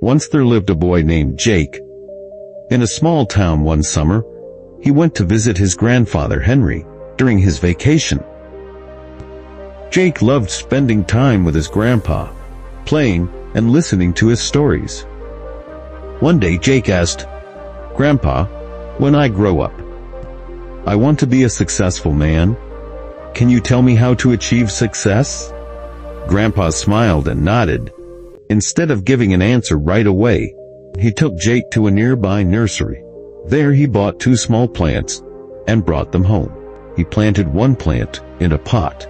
Once there lived a boy named Jake. In a small town one summer, he went to visit his grandfather Henry during his vacation. Jake loved spending time with his grandpa, playing and listening to his stories. One day Jake asked, "Grandpa, when I grow up, I want to be a successful man. Can you tell me how to achieve success?" Grandpa smiled and nodded. Instead of giving an answer right away, he took Jake to a nearby nursery. There he bought 2 small plants and brought them home. He planted one plant in a pot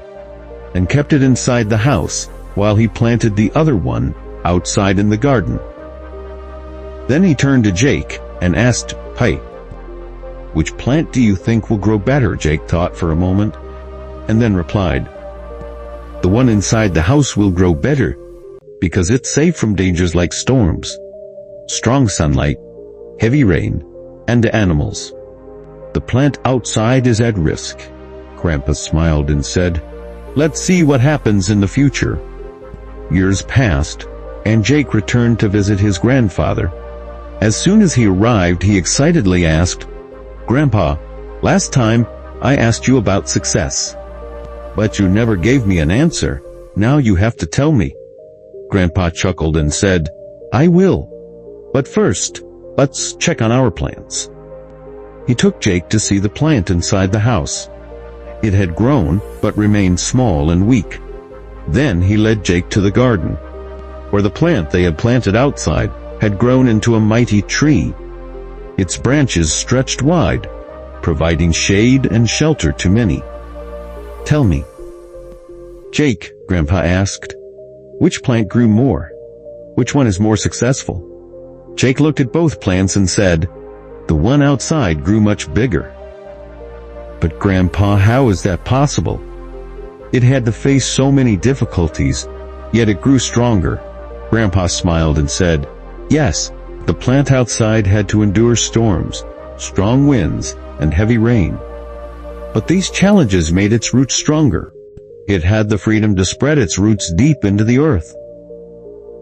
and kept it inside the house while he planted the other one outside in the garden. Then he turned to Jake and asked, "Hey, which plant do you think will grow better?" Jake thought for a moment and then replied, "The one inside the house will grow better because it's safe from dangers like storms, strong sunlight, heavy rain, and animals. The plant outside is at risk." Grandpa smiled and said, "Let's see what happens in the future." Years passed, and Jake returned to visit his grandfather. As soon as he arrived, he excitedly asked, "Grandpa, last time I asked you about success, but you never gave me an answer. Now you have to tell me." Grandpa chuckled and said, "I will. But first, let's check on our plants." He took Jake to see the plant inside the house. It had grown, but remained small and weak. Then he led Jake to the garden, where the plant they had planted outside had grown into a mighty tree. Its branches stretched wide, providing shade and shelter to many. "Tell me, Jake," Grandpa asked, "which plant grew more? Which one is more successful?" Jake looked at both plants and said, "The one outside grew much bigger." "But Grandpa, how is that possible? It had to face so many difficulties, yet it grew stronger." Grandpa smiled and said, "Yes, the plant outside had to endure storms, strong winds, and heavy rain. But these challenges made its roots stronger. It had the freedom to spread its roots deep into the earth.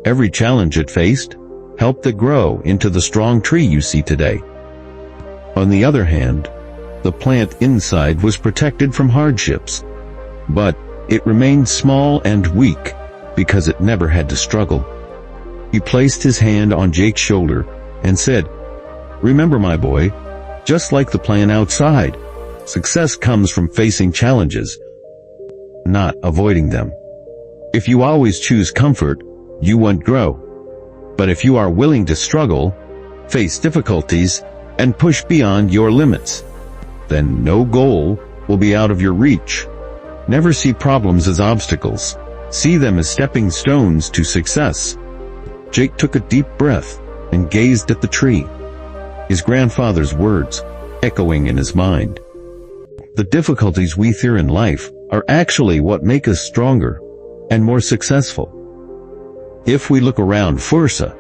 Every challenge it faced helped it grow into the strong tree you see today. On the other hand, the plant inside was protected from hardships, but it remained small and weak because it never had to struggle." He placed his hand on Jake's shoulder and said, "Remember, my boy, just like the plant outside, success comes from facing challenges, not avoiding them. If you always choose comfort, you won't grow. But if you are willing to struggle, face difficulties, and push beyond your limits, then no goal will be out of your reach. Never see problems as obstacles. See them as stepping stones to success." Jake took a deep breath and gazed at the tree, his grandfather's words echoing in his mind. The difficulties we fear in life are actually what make us stronger and more successful. If we look around Fursa,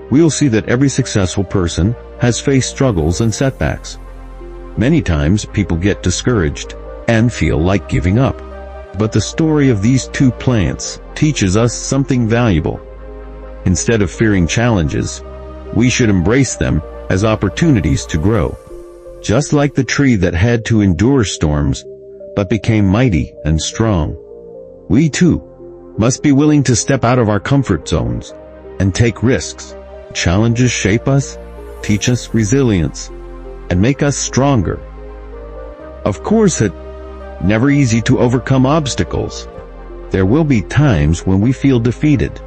we'll see that every successful person has faced struggles and setbacks. Many times people get discouraged and feel like giving up. But the story of these 2 plants teaches us something valuable. Instead of fearing challenges, we should embrace them as opportunities to grow. Just like the tree that had to endure storms, but became mighty and strong, we too must be willing to step out of our comfort zones and take risks. Challenges shape us, teach us resilience, and make us stronger. Of course, it's never easy to overcome obstacles. There will be times when we feel defeated,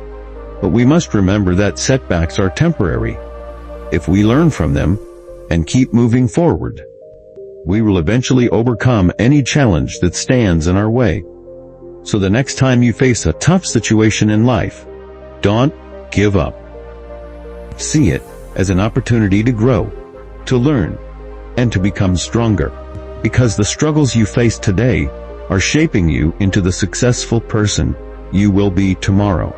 but we must remember that setbacks are temporary. If we learn from them and keep moving forward, we will eventually overcome any challenge that stands in our way. So the next time you face a tough situation in life, don't give up. See it as an opportunity to grow, to learn, and to become stronger. Because the struggles you face today are shaping you into the successful person you will be tomorrow.